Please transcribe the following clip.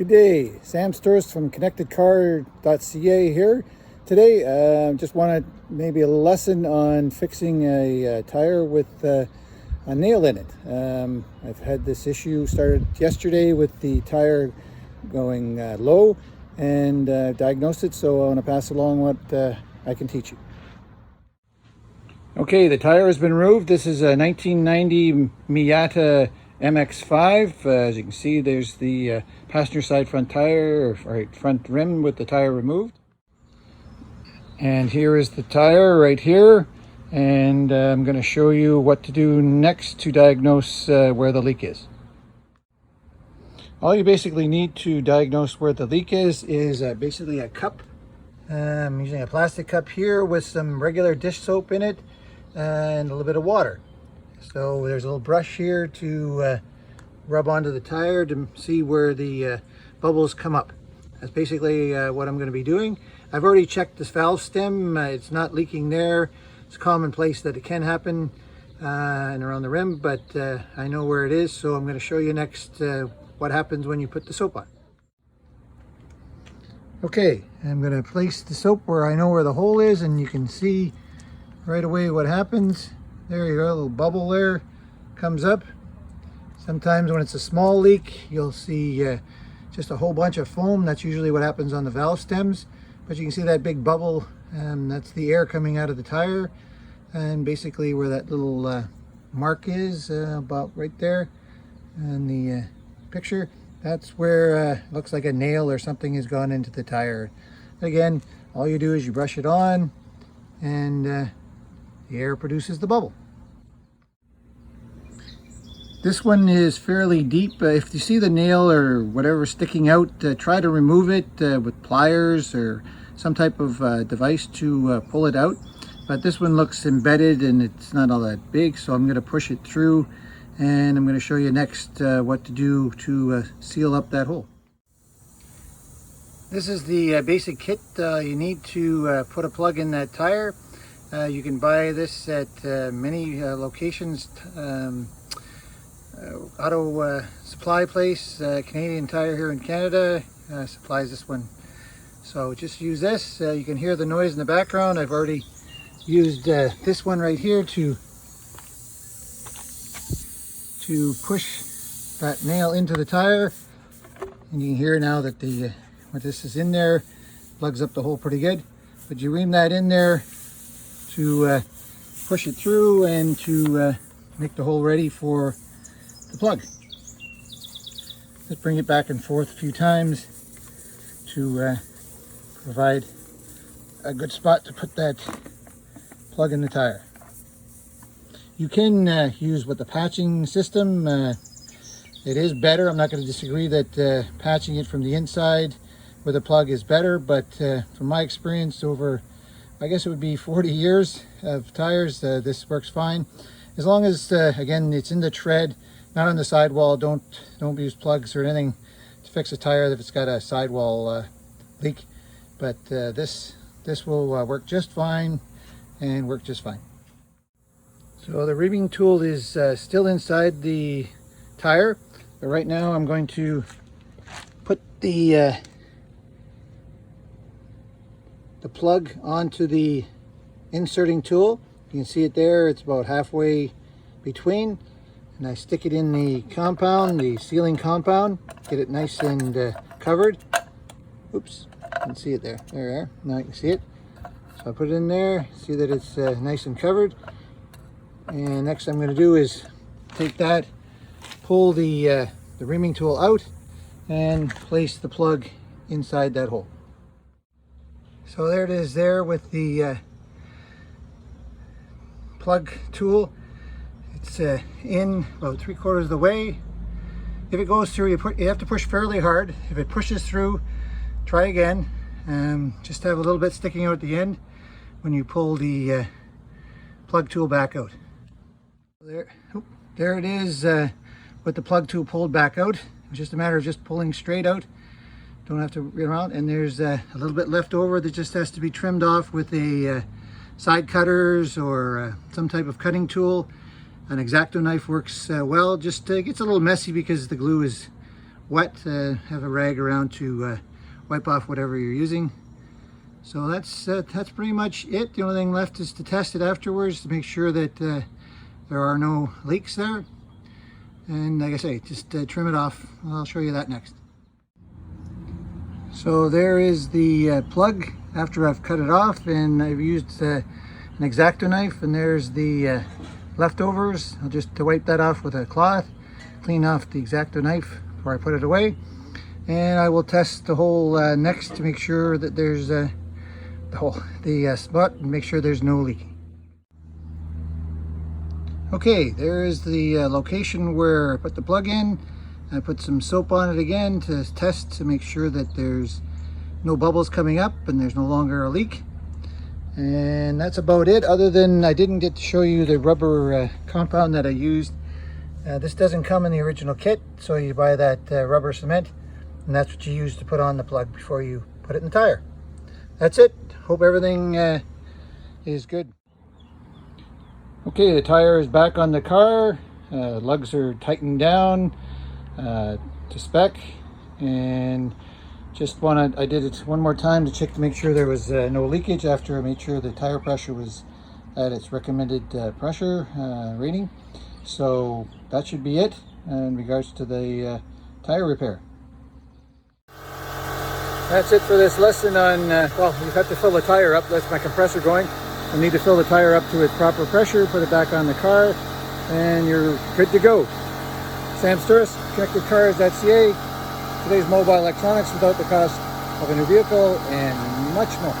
Good day, Sam Stouros from connectedcar.ca here. Today, just wanted maybe a lesson on fixing a tire with a nail in it. I've had this issue started yesterday with the tire going low and diagnosed it, so I want to pass along what I can teach you. Okay, the tire has been removed. This is a 1990 Miata MX-5. As you can see, there's the passenger side front tire, or front rim with the tire removed. And here is the tire right here. And I'm going to show you what to do next to diagnose where the leak is. All you basically need to diagnose where the leak is basically a cup. I'm using a plastic cup here with some regular dish soap in it and a little bit of water. So there's a little brush here to rub onto the tire to see where the bubbles come up. That's basically what I'm going to be doing. I've already checked this valve stem. It's not leaking there. It's commonplace that it can happen and around the rim, but I know where it is, so I'm going to show you next what happens when you put the soap on. Okay, I'm going to place the soap where I know where the hole is, and you can see right away what happens. There you go, a little bubble there comes up. Sometimes when it's a small leak, you'll see just a whole bunch of foam. That's usually what happens on the valve stems. But you can see that big bubble, that's the air coming out of the tire. And basically where that little mark is, about right there in the picture, that's where looks like a nail or something has gone into the tire. Again, all you do is you brush it on, and the air produces the bubble. This one is fairly deep. If you see the nail or whatever sticking out, try to remove it with pliers or some type of device to pull it out. But this one looks embedded and it's not all that big, so I'm going to push it through, and I'm going to show you next what to do to seal up that hole. This is the basic kit you need to put a plug in that tire. You can buy this at many locations. Auto supply place, Canadian Tire here in Canada supplies this one. So just use this. You can hear the noise in the background. I've already used this one right here to push that nail into the tire, and you can hear now that the what this is in there plugs up the hole pretty good. But you ream that in there to push it through and to make the hole ready for the plug. Just bring it back and forth a few times to provide a good spot to put that plug in the tire. You can use with the patching system. It is better. I'm not going to disagree that patching it from the inside with a plug is better, but from my experience over, I guess it would be 40 years of tires, this works fine. As long as, again, it's in the tread, not on the sidewall. Don't use plugs or anything to fix a tire if it's got a sidewall leak. But this will work just fine and work just fine. So the reaming tool is still inside the tire, but right now I'm going to put the plug onto the inserting tool. You can see it there. It's about halfway between. And I stick it in the compound, the sealing compound, get it nice and covered. Oops, you can see it there. There we are. Now you can see it. So I put it in there, see that it's nice and covered. And next I'm going to do is take that, pull the reaming tool out, and place the plug inside that hole. So there it is there with the plug tool. It's in about 3/4 of the way. If it goes through, you have to push fairly hard. If it pushes through, try again. Just have a little bit sticking out at the end when you pull the plug tool back out. There it is with the plug tool pulled back out. It's just a matter of just pulling straight out. Don't have to get around. And there's a little bit left over that just has to be trimmed off with a side cutters or some type of cutting tool. An X-Acto knife works well. Just gets a little messy because the glue is wet, have a rag around to wipe off whatever you're using. So that's pretty much it. The only thing left is to test it afterwards to make sure that there are no leaks there. And like I say, just trim it off. I'll show you that next. So there is the plug after I've cut it off, and I've used an X-Acto knife, and there's the leftovers. I'll just wipe that off with a cloth, clean off the X-Acto knife before I put it away. And I will test the hole next to make sure that there's the spot, and make sure there's no leaking. Okay, there is the location where I put the plug in. I put some soap on it again to test to make sure that there's no bubbles coming up and there's no longer a leak. And that's about it, other than I didn't get to show you the rubber compound that I used. This doesn't come in the original kit, so you buy that rubber cement, and that's what you use to put on the plug before you put it in the tire. That's it. Hope everything is good. Okay, the tire is back on the car. Lugs are tightened down to spec, and I did it one more time to check to make sure there was no leakage after I made sure the tire pressure was at its recommended pressure rating. So that should be it in regards to the tire repair. That's it for this lesson on, well, you have to fill the tire up. That's my compressor going. You need to fill the tire up to its proper pressure, put it back on the car, and you're good to go. Sam Stouros, connectedcars.ca. Today's mobile electronics without the cost of a new vehicle, and much more.